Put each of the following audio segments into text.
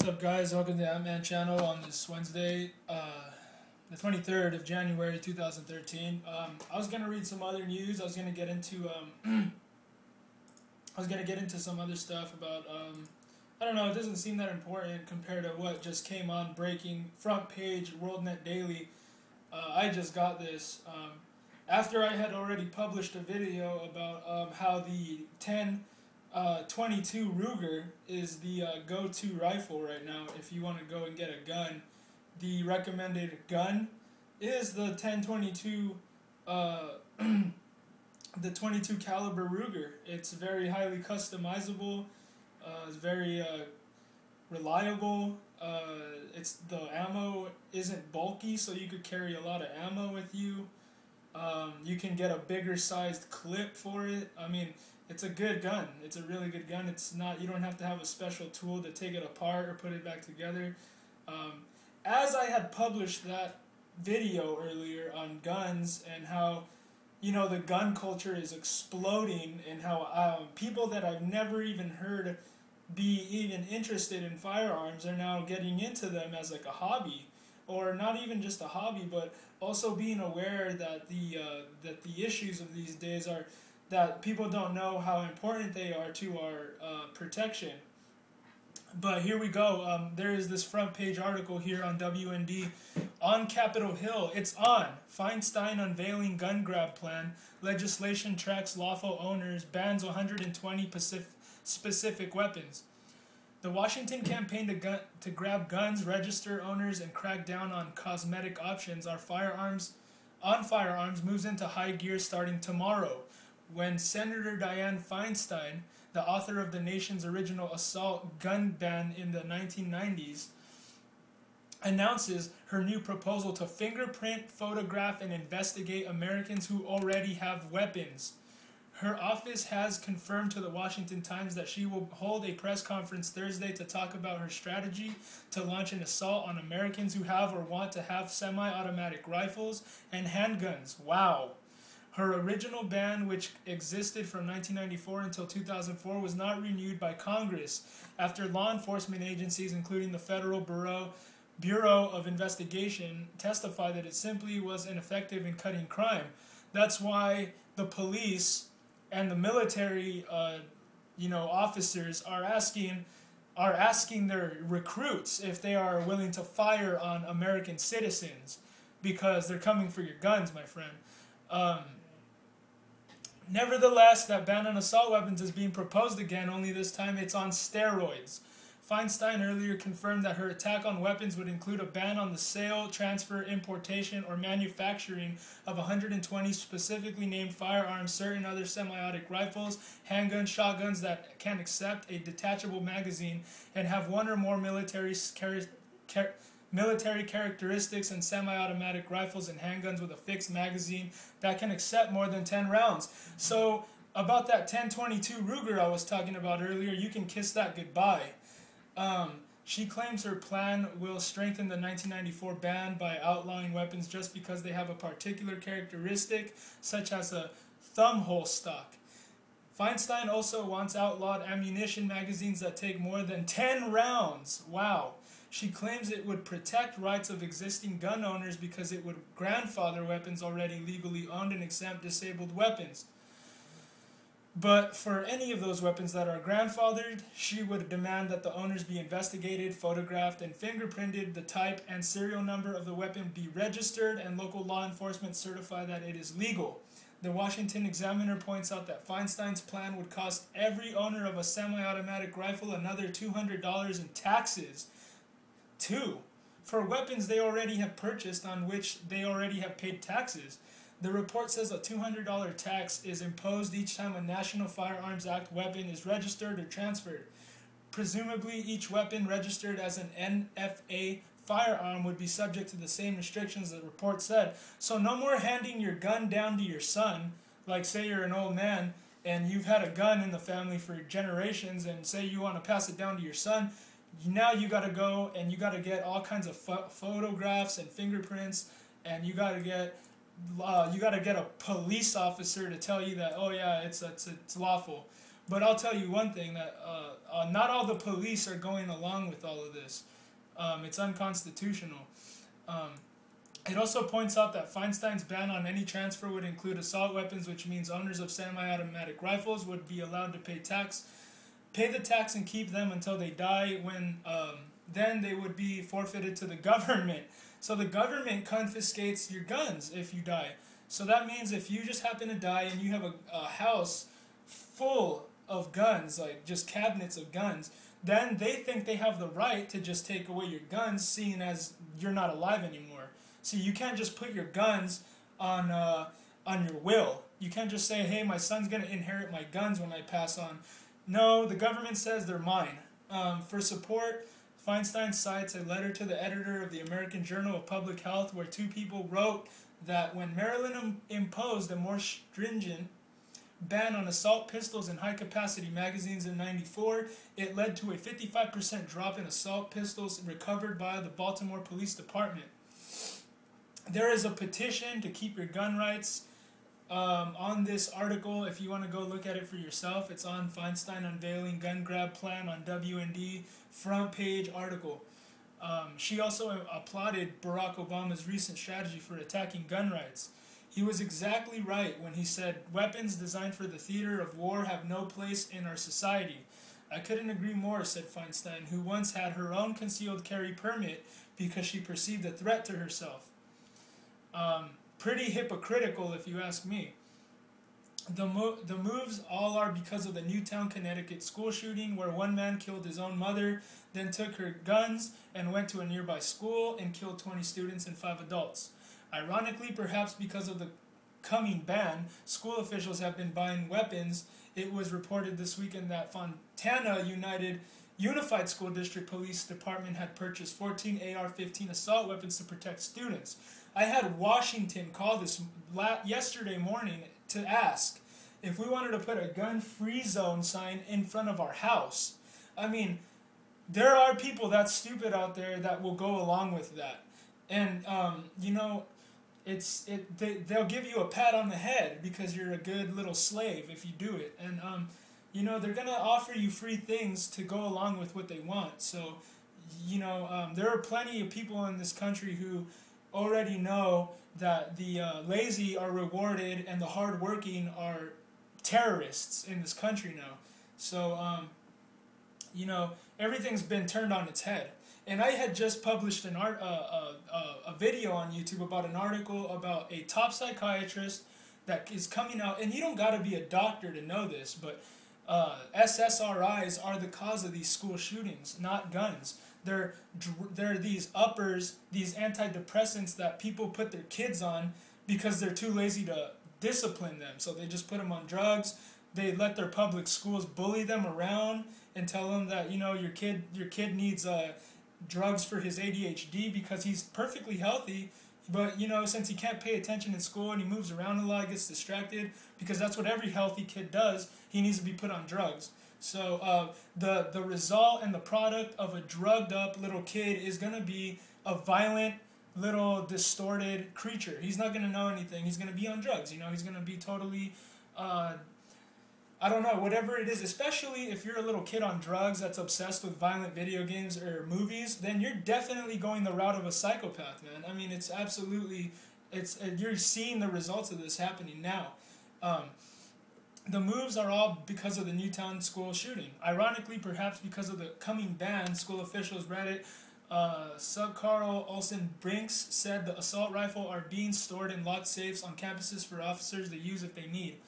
up, guys? Welcome to the Ant-Man channel on this Wednesday, the 23rd of January 2013. I was gonna read some other news. I was gonna get into some other stuff about I don't know. It doesn't seem that important compared to what just came on breaking front page WorldNet Daily. I just got this after I had already published a video about how the 10-22 Ruger is the go-to rifle right now if you want to go and get a gun. The recommended gun is the 10-22 the 22 caliber Ruger. It's very highly customizable. It's very reliable. The ammo isn't bulky, so you could carry a lot of ammo with you. You can get a bigger sized clip for it. I mean, it's a good gun. It's a really good gun. It's not, you don't have to have a special tool to take it apart or put it back together. As I had published that video earlier on guns and how, you know, the gun culture is exploding and how people that I've never even heard be even interested in firearms are now getting into them as like a hobby, or not even just a hobby, but also being aware that the issues of these days are that people don't know how important they are to our protection. But here we go. There is this front page article here on WND on Capitol Hill. It's on. Feinstein unveiling gun grab plan. Legislation tracks lawful owners. Bans 120 specific weapons. The Washington campaign to grab guns, register owners, and crack down on cosmetic options on firearms moves into high gear starting tomorrow, when Senator Dianne Feinstein, the author of the nation's original assault gun ban in the 1990s, announces her new proposal to fingerprint, photograph, and investigate Americans who already have weapons. Her office has confirmed to the Washington Times that she will hold a press conference Thursday to talk about her strategy to launch an assault on Americans who have or want to have semi-automatic rifles and handguns. Wow. Her original ban, which existed from 1994 until 2004, was not renewed by Congress after law enforcement agencies, including the Federal Bureau of Investigation, testified that it simply was ineffective in cutting crime. That's why the police and the military, officers are asking their recruits if they are willing to fire on American citizens, because they're coming for your guns, my friend. Nevertheless, that ban on assault weapons is being proposed again, only this time it's on steroids. Feinstein earlier confirmed that her attack on weapons would include a ban on the sale, transfer, importation, or manufacturing of 120 specifically named firearms, certain other semi-automatic rifles, handguns, shotguns that can accept a detachable magazine and have one or more military characteristics, and semi-automatic rifles and handguns with a fixed magazine that can accept more than 10 rounds. So about that 10-22 Ruger I was talking about earlier, you can kiss that goodbye. She claims her plan will strengthen the 1994 ban by outlawing weapons just because they have a particular characteristic, such as a thumbhole stock. Feinstein also wants outlawed ammunition magazines that take more than 10 rounds. Wow. She claims it would protect rights of existing gun owners because it would grandfather weapons already legally owned and exempt disabled weapons. But for any of those weapons that are grandfathered, she would demand that the owners be investigated, photographed, and fingerprinted, the type and serial number of the weapon be registered, and local law enforcement certify that it is legal. The Washington Examiner points out that Feinstein's plan would cost every owner of a semi-automatic rifle another $200 in taxes. For weapons they already have purchased on which they already have paid taxes. The report says a $200 tax is imposed each time a National Firearms Act weapon is registered or transferred. Presumably, each weapon registered as an NFA firearm would be subject to the same restrictions the report said. So no more handing your gun down to your son, like say you're an old man and you've had a gun in the family for generations, and say you want to pass it down to your son. Now you got to go and you got to get all kinds of photographs and fingerprints, and you got to get a police officer to tell you that, oh yeah, it's lawful. But I'll tell you one thing, that not all the police are going along with all of this. It's unconstitutional. Um, it also points out that Feinstein's ban on any transfer would include assault weapons, which means owners of semi-automatic rifles would be allowed to pay the tax and keep them until they die, when then they would be forfeited to the government. So the government confiscates your guns if you die. So that means if you just happen to die and you have a house full of guns, like just cabinets of guns, then they think they have the right to just take away your guns, seeing as you're not alive anymore. So you can't just put your guns on your will. You can't just say, hey, my son's going to inherit my guns when I pass on. No, the government says they're mine. For support, Feinstein cites a letter to the editor of the American Journal of Public Health where two people wrote that when Maryland imposed a more stringent ban on assault pistols and high-capacity magazines in '94, it led to a 55% drop in assault pistols recovered by the Baltimore Police Department. There is a petition to keep your gun rights on this article. If you want to go look at it for yourself, it's on Feinstein Unveiling Gun Grab Plan on WND, front page article. She also applauded Barack Obama's recent strategy for attacking gun rights. He was exactly right when he said, weapons designed for the theater of war have no place in our society. I couldn't agree more, said Feinstein, who once had her own concealed carry permit because she perceived a threat to herself. Pretty hypocritical, if you ask me. The moves all are because of the Newtown, Connecticut school shooting where one man killed his own mother, then took her guns and went to a nearby school and killed 20 students and 5 adults. Ironically, perhaps because of the coming ban, school officials have been buying weapons. It was reported this weekend that Fontana Unified School District Police Department had purchased 14 AR-15 assault weapons to protect students. I had Washington call this yesterday morning to ask if we wanted to put a gun-free zone sign in front of our house. I mean, there are people that stupid out there that will go along with that. And, they'll give you a pat on the head because you're a good little slave if you do it. And, they're going to offer you free things to go along with what they want. So, there are plenty of people in this country who already know that the lazy are rewarded and the hardworking are terrorists in this country now. So, everything's been turned on its head. And I had just published a video on YouTube about an article about a top psychiatrist that is coming out, and you don't got to be a doctor to know this, but SSRIs are the cause of these school shootings, not guns. They're these uppers, these antidepressants that people put their kids on because they're too lazy to discipline them. So they just put them on drugs. They let their public schools bully them around and tell them that, your kid needs drugs for his ADHD because he's perfectly healthy, but since he can't pay attention in school and he moves around a lot, gets distracted, because that's what every healthy kid does, he needs to be put on drugs. So the result and the product of a drugged up little kid is going to be a violent little distorted creature. He's not going to know anything. He's going to be on drugs. He's going to be totally I don't know, whatever it is, especially if you're a little kid on drugs that's obsessed with violent video games or movies, then you're definitely going the route of a psychopath, man. I mean, it's absolutely, you're seeing the results of this happening now. The moves are all because of the Newtown school shooting. Ironically, perhaps because of the coming ban, school officials read it. Carl Olson Brinks said the assault rifle are being stored in locked safes on campuses for officers to use if they need.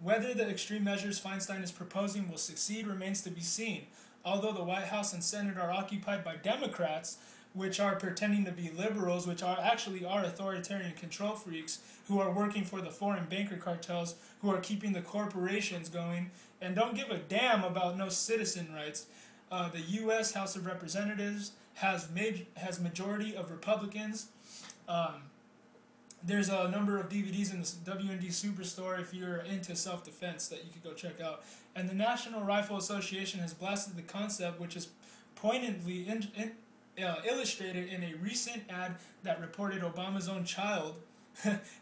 Whether the extreme measures Feinstein is proposing will succeed remains to be seen. Although the White House and Senate are occupied by Democrats, which are pretending to be liberals, which are authoritarian control freaks, who are working for the foreign banker cartels, who are keeping the corporations going, and don't give a damn about no citizen rights. The U.S. House of Representatives has majority of Republicans. There's a number of DVDs in the WND Superstore if you're into self-defense that you could go check out. And the National Rifle Association has blasted the concept, which is poignantly illustrated in a recent ad that reported Obama's own child,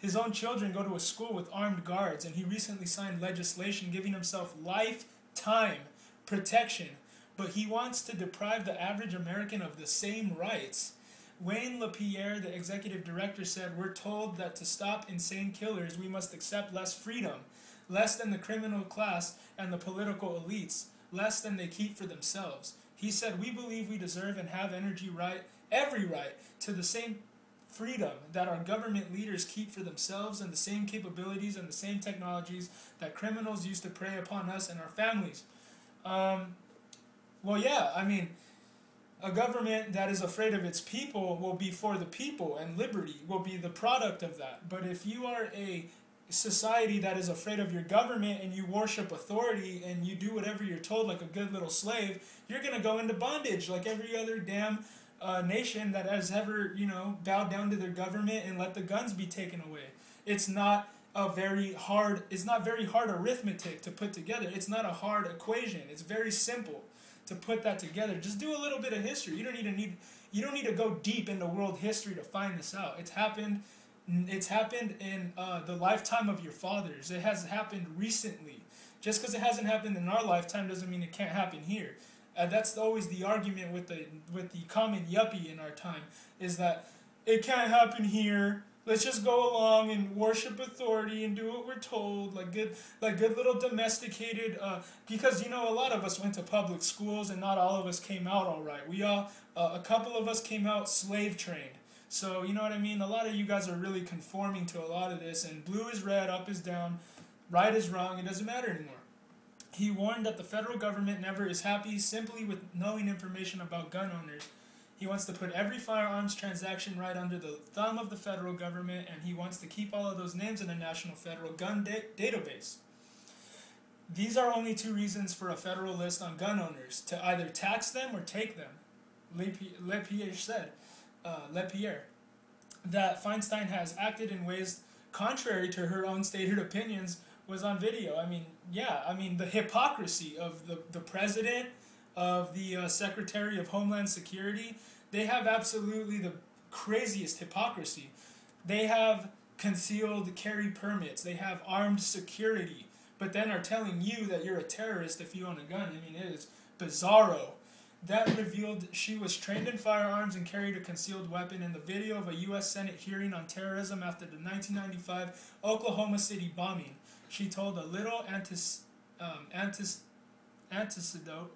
his own children go to a school with armed guards, and he recently signed legislation giving himself life time, protection, but he wants to deprive the average American of the same rights. Wayne LaPierre, the executive director, said, "We're told that to stop insane killers, we must accept less freedom, less than the criminal class and the political elites, less than they keep for themselves." He said, "We believe we deserve and have every right to the same freedom that our government leaders keep for themselves and the same capabilities and the same technologies that criminals use to prey upon us and our families." Well, yeah, I mean, a government that is afraid of its people will be for the people, and liberty will be the product of that. But if you are a society that is afraid of your government and you worship authority and you do whatever you're told like a good little slave, you're going to go into bondage like every other damn nation that has ever, bowed down to their government and let the guns be taken away. It's not very hard arithmetic to put together. It's not a hard equation. It's very simple to put that together. Just do a little bit of history. You don't need to go deep into world history to find this out. It's happened in the lifetime of your fathers. It has happened recently. Just because it hasn't happened in our lifetime doesn't mean it can't happen here. That's always the argument with the common yuppie in our time, is that it can't happen here. Let's just go along and worship authority and do what we're told, like good little domesticated. Because a lot of us went to public schools and not all of us came out all right. A couple of us came out slave trained. So you know what I mean. A lot of you guys are really conforming to a lot of this, and blue is red, up is down, right is wrong. It doesn't matter anymore. He warned that the federal government never is happy simply with knowing information about gun owners. He wants to put every firearms transaction right under the thumb of the federal government, and he wants to keep all of those names in a national federal gun database. These are only two reasons for a federal list on gun owners: to either tax them or take them. LaPierre said, that Feinstein has acted in ways contrary to her own stated opinions was on video. The hypocrisy of the president, of the Secretary of Homeland Security. They have absolutely the craziest hypocrisy. They have concealed carry permits. They have armed security, but then are telling you that you're a terrorist if you own a gun. It is bizarro. That revealed she was trained in firearms and carried a concealed weapon in the video of a U.S. Senate hearing on terrorism after the 1995 Oklahoma City bombing. She told a little anecdote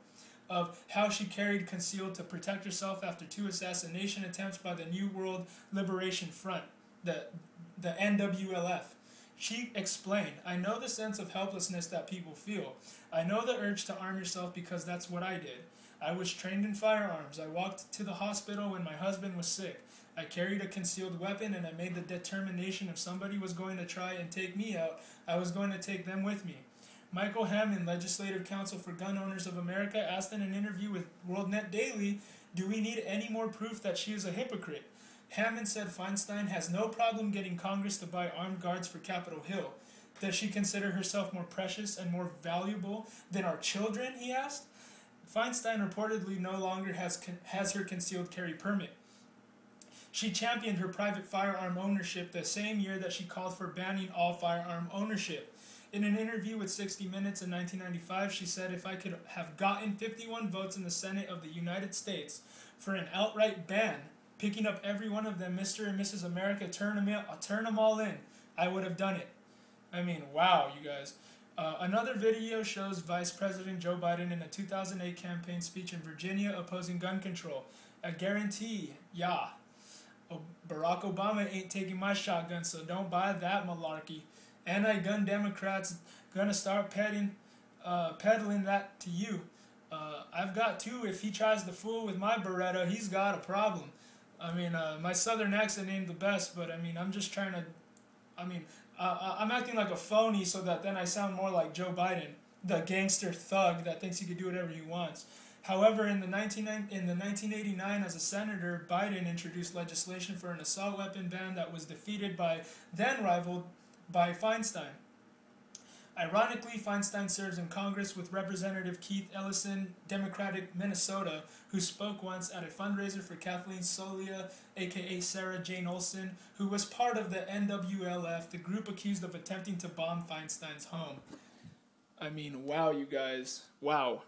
of how she carried concealed to protect herself after 2 assassination attempts by the New World Liberation Front, the NWLF. She explained, "I know the sense of helplessness that people feel. I know the urge to arm yourself because that's what I did. I was trained in firearms. I walked to the hospital when my husband was sick. I carried a concealed weapon, and I made the determination if somebody was going to try and take me out, I was going to take them with me." Michael Hammond, Legislative Counsel for Gun Owners of America, asked in an interview with WorldNet Daily, "Do we need any more proof that she is a hypocrite?" Hammond said Feinstein has no problem getting Congress to buy armed guards for Capitol Hill. Does she consider herself more precious and more valuable than our children, he asked. Feinstein reportedly no longer has her concealed carry permit. She championed her private firearm ownership the same year that she called for banning all firearm ownership. In an interview with 60 Minutes in 1995, she said, "If I could have gotten 51 votes in the Senate of the United States for an outright ban, picking up every one of them, Mr. and Mrs. America, turn them all in, I would have done it." Wow, you guys. Another video shows Vice President Joe Biden in a 2008 campaign speech in Virginia opposing gun control. "I guarantee, Barack Obama ain't taking my shotgun, so don't buy that malarkey. Anti-gun Democrats gonna start peddling that to you. I've got two. If he tries to fool with my Beretta, he's got a problem." My southern accent ain't the best, but I'm just trying to, I'm acting like a phony so that then I sound more like Joe Biden, the gangster thug that thinks he could do whatever he wants. However, in the 1989, as a senator, Biden introduced legislation for an assault weapon ban that was defeated by then-rivaled by Feinstein. Ironically, Feinstein serves in Congress with Representative Keith Ellison, Democratic Minnesota, who spoke once at a fundraiser for Kathleen Solia, aka Sarah Jane Olsen, who was part of the NWLF, the group accused of attempting to bomb Feinstein's home. I mean, wow, you guys. Wow.